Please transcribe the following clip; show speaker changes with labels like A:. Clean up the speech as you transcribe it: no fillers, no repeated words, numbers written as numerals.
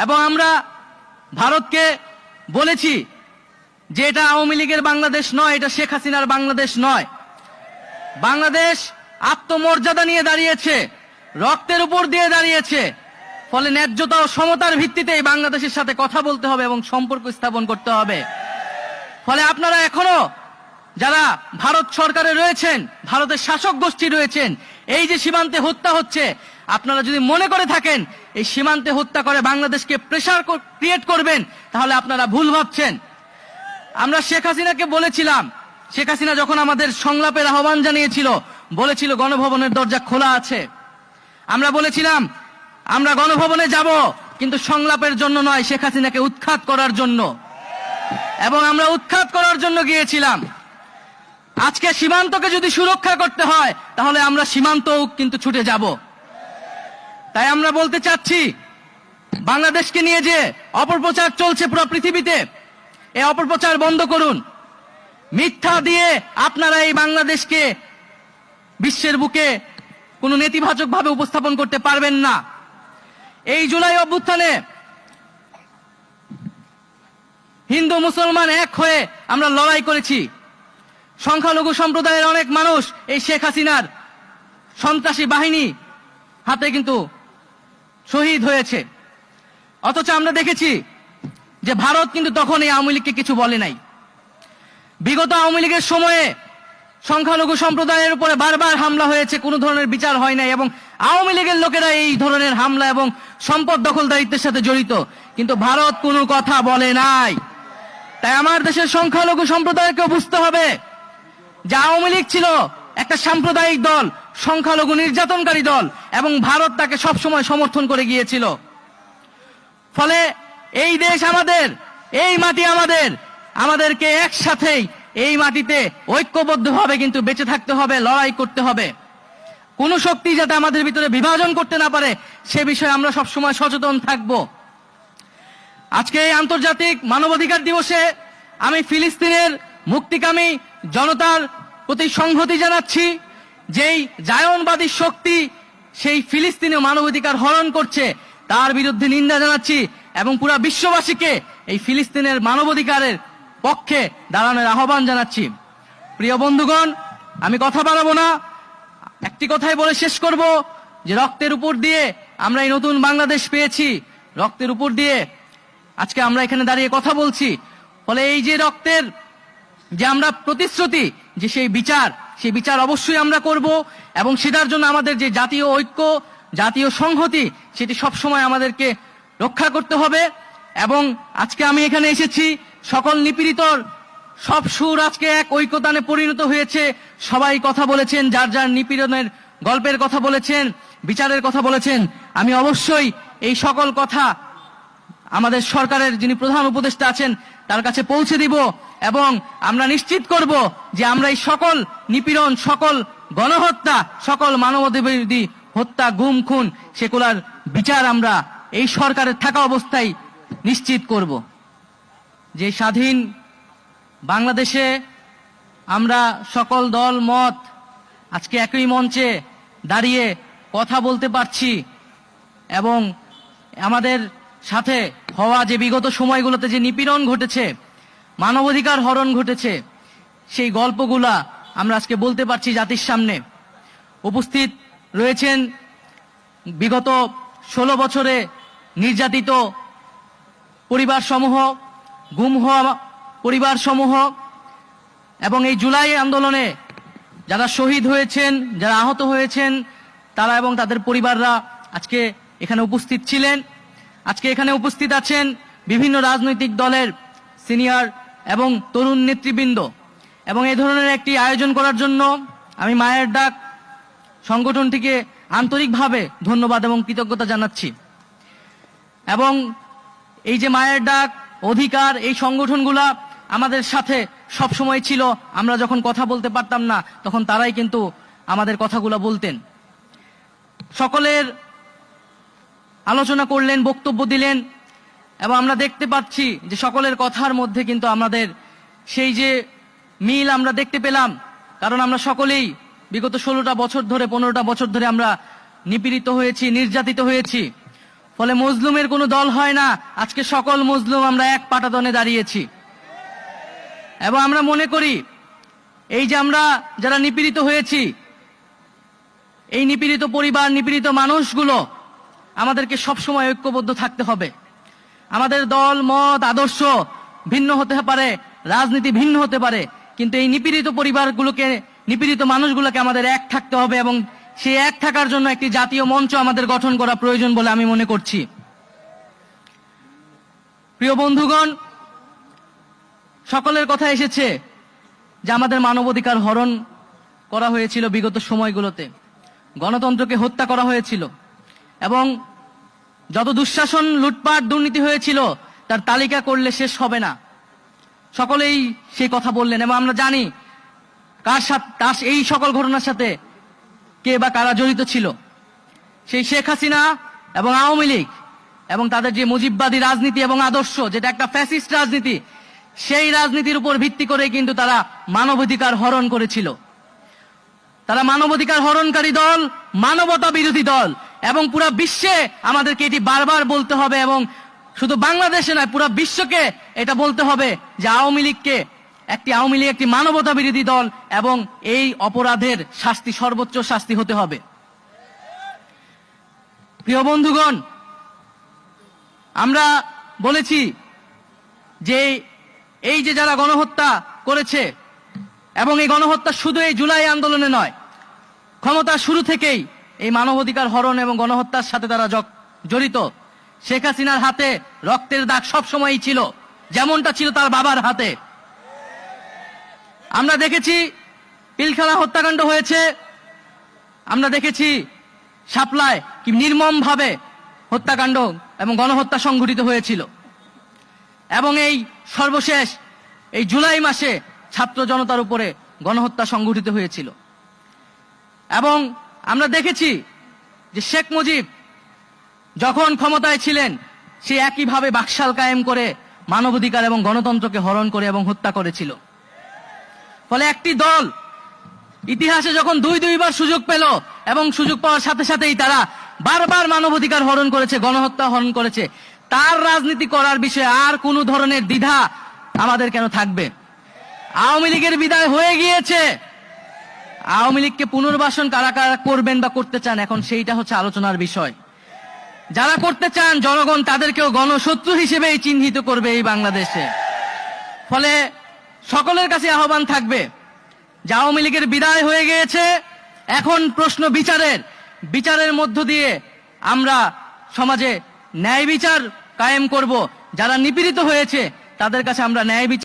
A: এবং আমরা ভারতকে বলেছি যে এটা আওয়ামী লীগের বাংলাদেশ নয়, এটা শেখ হাসিনার বাংলাদেশ নয়। বাংলাদেশ আত্মমর্যাদা নিয়ে দাঁড়িয়েছে, রক্তের উপর দিয়ে দাঁড়িয়েছে। ফলে ন্যায্যতা ও সমতার ভিত্তিতে এই বাংলাদেশের সাথে কথা বলতে হবে এবং সম্পর্ক স্থাপন করতে হবে। ফলে আপনারা এখনো যারা ভারত সরকারে রয়েছেন, ভারতের শাসক গোষ্ঠী রয়েছেন, এই যে সীমান্তে হত্যা হচ্ছে, আপনারা যদি মনে করে থাকেন এই সীমান্তে হত্যা করে বাংলাদেশকে প্রেসার ক্রিয়েট করবেন, তাহলে আপনারা ভুল ভাবছেন। আমরা শেখ হাসিনাকে বলেছিলাম, শেখ হাসিনা যখন আমাদের সংলাপের আহ্বান জানিয়েছিল, বলেছিল গণভবনের দরজা খোলা আছে। আমরা বলেছিলাম আমরা গণভবনে যাব, কিন্তু সংলাপের জন্য নয়, শেখ হাসিনাকে উৎখাত করার জন্য। এবং আমরা উৎখাত করার জন্য গিয়েছিলাম। আজকে সীমান্তকে যদি সুরক্ষা করতে হয়, তাহলে আমরা সীমান্তও কিন্তু ছুটে যাব। তাই আমরা বলতে চাচ্ছি, বাংলাদেশকে নিয়ে যে অপপ্রচার চলছে পুরো পৃথিবীতে, এই অপপ্রচার বন্ধ করুন। মিথ্যা দিয়ে আপনারা এই বাংলাদেশকে বিশ্বের বুকে কোনো নেতিবাচক ভাবে উপস্থাপন করতে পারবেন না। এই জুলাই অভ্যুত্থানে হিন্দু মুসলমান এক হয়ে আমরা লড়াই করেছি। সংখ্যালঘু সম্প্রদায়ের অনেক মানুষ এই শেখ হাসিনার সন্ত্রাসী বাহিনী হাতে কিন্তু শহীদ হয়েছে। অথচ আমরা দেখেছি যে ভারত কিন্তু তখন এই আওয়ামী লীগকে কিছু বলে নাই। বিগত আওয়ামী লীগের সময়ে সংখ্যালঘু সম্প্রদায়ের উপরে বারবার হামলা হয়েছে, কোনো ধরনের বিচার হয় নাই, এবং আওয়ামী লীগের লোকেরা এই ধরনের হামলা এবং সম্পদ দখলদারিত্বের সাথে জড়িত, কিন্তু ভারত কোনো কথা বলে নাই। তাই আমার দেশের সংখ্যালঘু সম্প্রদায়কে বুঝতে হবে যে আওয়ামী লীগ ছিল একটা সাম্প্রদায়িক দল, সংখ্যালঘু নির্যাতনকারী দল, এবং ভারত তাকে সবসময় সমর্থন করে গিয়েছিল। ফলে এই দেশ আমাদের, এই মাটি আমাদের, আমাদেরকে একসাথেই এই মাটিতে ঐক্যবদ্ধভাবে কিন্তু বেঁচে থাকতে হবে, লড়াই করতে হবে। কোন শক্তি যাতে আমাদের ভিতরে বিভাজন করতে না পারে সে বিষয়ে আমরা সবসময় সচেতন থাকব। আজকে এই আন্তর্জাতিক মানবাধিকার দিবসে আমি ফিলিস্তিনের মুক্তিকামী জনতার প্রতি সংহতি জানাচ্ছি। যেই জায়নবাদী শক্তি সেই ফিলিস্তিনে মানবাধিকার হরণ করছে, তার বিরুদ্ধে নিন্দা জানাচ্ছি এবং পুরো বিশ্ববাসীকে এই ফিলিস্তিনের মানবাধিকারের পক্ষে দাঁড়ানোর আহ্বান জানাচ্ছি। প্রিয় বন্ধুগণ, আমি কথা বাড়াবো না, একটি কথাই বলে শেষ করব যে রক্তের উপর দিয়ে আমরা এই নতুন বাংলাদেশ পেয়েছি, রক্তের উপর দিয়ে আজকে আমরা এখানে দাঁড়িয়ে কথা বলছি। ফলে এই যে রক্তের যে আমরা প্রতিশ্রুতি, যে সেই বিচার অবশ্যই আমরা করব, এবং সেটার জন্য আমাদের যে জাতীয় ঐক্য, জাতীয় সংহতি, সেটি সবসময় আমাদেরকে রক্ষা করতে হবে। এবং আজকে আমি এখানে এসেছি, সকল নিপীড়িতর সব সুর আজকে এক ঐক্যতানে পরিণত হয়েছে। সবাই কথা বলেছেন, যার যার নিপীড়নের গল্পের কথা বলেছেন, বিচারের কথা বলেছেন। আমি অবশ্যই এই সকল কথা আমাদের সরকারের যিনি প্রধান উপদেষ্টা আছেন তার কাছে পৌঁছে দিব, এবং আমরা নিশ্চিত করব যে আমরা এই সকল নিপীড়ন, সকল গণহত্যা, সকল মানবতাবিরোধী হত্যা, গুম, খুন, সেগুলার বিচার আমরা এই সরকারের থাকা অবস্থায় নিশ্চিত করব। যে স্বাধীন বাংলাদেশে আমরা সকল দল মত আজকে একই মঞ্চে দাঁড়িয়ে কথা বলতে পারছি, এবং আমাদের সাথে হওয়া যে বিগত সময়গুলোতে যে নিপীড়ন ঘটেছে, মানবাধিকার হরণ ঘটেছে, সেই গল্পগুলা আমরা আজকে বলতে পারছি জাতির সামনে। উপস্থিত রয়েছেন বিগত 16 বছরে নির্যাতিত পরিবার সমূহ, গুম হওয়া পরিবার সমূহ, এবং এই জুলাই আন্দোলনে যারা শহীদ হয়েছেন, যারা আহত হয়েছেন, তারা এবং তাদের পরিবাররা আজকে এখানে উপস্থিত ছিলেন। আজকে এখানে উপস্থিত আছেন বিভিন্ন রাজনৈতিক দলের সিনিয়র এবং তরুণ নেতৃবৃন্দ। এবং এই ধরনের একটি আয়োজন করার জন্য আমি মায়ের ডাক সংগঠনটিকে আন্তরিকভাবে ধন্যবাদ এবং কৃতজ্ঞতা জানাচ্ছি। এবং এই যে মায়ের ডাক, অধিকার, এই সংগঠনগুলা আমাদের সাথে সব সময় ছিল। আমরা যখন কথা বলতে পারতাম না, তখন তারাই কিন্তু আমাদের কথাগুলো বলতেন। সকলের আলোচনা করলেন, বক্তব্য দিলেন, এবং আমরা দেখতে পাচ্ছি যে সকলের কথার মধ্যে কিন্তু আমাদের সেই যে মিল আমরা দেখতে পেলাম। কারণ আমরা সকলেই বিগত 16টা বছর ধরে, 15টা বছর ধরে আমরা নিপীড়িত হয়েছি, নির্যাতিত হয়েছি। ফলে মজলুমের কোনো দল হয় না। আজকে সকল মজলুম আমরা এক পাটাতনে দাঁড়িয়েছি এবং আমরা মনে করি এই যে আমরা যারা নিপীড়িত হয়েছি, এই নিপীড়িত পরিবার, নিপীড়িত মানুষগুলো, আমাদেরকে সবসময় ঐক্যবদ্ধ থাকতে হবে। আমাদের দল মত আদর্শ ভিন্ন হতে পারে, রাজনীতি ভিন্ন হতে পারে, কিন্তু এই নিপীড়িত পরিবারগুলোকে, নিপীড়িত মানুষগুলোকে আমাদের এক থাকতে হবে এবং সেই এক থাকার জন্য একটি জাতীয় মঞ্চ আমাদের গঠন করা প্রয়োজন বলে আমি মনে করছি। প্রিয় বন্ধুগণ, সকলের কথা এসেছে যে আমাদের মানবাধিকার হরণ করা হয়েছিল বিগত সময়গুলোতে, গণতন্ত্রকে হত্যা করা হয়েছিল এবং যত দুঃশাসন, লুটপাট, দুর্নীতি হয়েছিল তার তালিকা করলে শেষ হবে না। সকলেই সেই কথা বললেন এবং আমরা জানি কার সাথে এই সকল ঘটনার সাথে কে বা কারা জড়িত ছিল। সেই শেখ হাসিনা এবং আওয়ামী লীগ এবং তাদের যে মুজিববাদী রাজনীতি এবং আদর্শ, যেটা একটা ফ্যাসিস্ট রাজনীতি, সেই রাজনীতির উপর ভিত্তি করে কিন্তু তারা মানবাধিকার হরণ করেছিল। তারা মানবাধিকার হরণকারী দল, মানবতা বিরোধী দল এবং পুরো বিশ্বে আমাদেরকে এটি বারবার বলতে হবে এবং শুধু বাংলাদেশে নয়, পুরো বিশ্বকে এটা বলতে হবে যে আওয়ামী লীগ একটি মানবতা বিরোধী দল এবং এই অপরাধের শাস্তি, সর্বোচ্চ শাস্তি হতে হবে। প্রিয় বন্ধুগণ, আমরা বলেছি যে এই যে যারা গণহত্যা করেছে এবং এই গণহত্যা শুধু এই জুলাই আন্দোলনে নয়, ক্ষমতা শুরু থেকেই এই মানবাধিকার হরণ এবং গণহত্যার সাথে তারা জড়িত। শেখ হাসিনার হাতে রক্তের দাগ সবসময়ই ছিল, যেমনটা ছিল তার বাবার হাতে। আমরা দেখেছি পিলখানা হত্যাকাণ্ড হয়েছে, আমরা দেখেছি শাপলায় কি নির্মম ভাবে হত্যাকাণ্ড এবং গণহত্যা সংঘটিত হয়েছিল এবং এই সর্বশেষ এই জুলাই মাসে ছাত্র জনতার উপরে গণহত্যা সংঘটিত হয়েছিল। এবং আমরা দেখেছি যে শেখ মুজিব যখন ক্ষমতায় ছিলেন সে একইভাবে বাকশাল কায়েম করে মানবাধিকার এবং গণতন্ত্রকে হরণ করে এবং হত্যা করেছিল। ফলে একটি দল ইতিহাসে যখন দুইবার সুযোগ পেল এবং সুযোগ পাওয়ার সাথে সাথেই তারা বারবার মানবাধিকার হরণ করেছে, গণহত্যা হরণ করেছে, তার রাজনীতি করার বিষয়ে আর কোনো ধরনের দ্বিধা আমাদের কেন থাকবে? আওয়ামী লীগের বিদায় হয়ে গিয়েছে, আওয়ামী লীগকে পুনর্বাসন কারা কারা করবেন বা করতে চান এখন সেইটা হচ্ছে আলোচনার বিষয়। যারা করতে চান জনগণ তাদেরকেও গণশত্রু হিসেবেই চিহ্নিত করবে এই বাংলাদেশে। ফলে সকলের কাছে আহ্বান থাকবে যে আওয়ামী লীগের বিদায় হয়ে গিয়েছে, এখন প্রশ্ন বিচারের মধ্য দিয়ে আমরা সমাজে ন্যায় বিচার কায়েম করব। যারা নিপীড়িত হয়েছে তাদের কাছে আমরা ন্যায় বিচার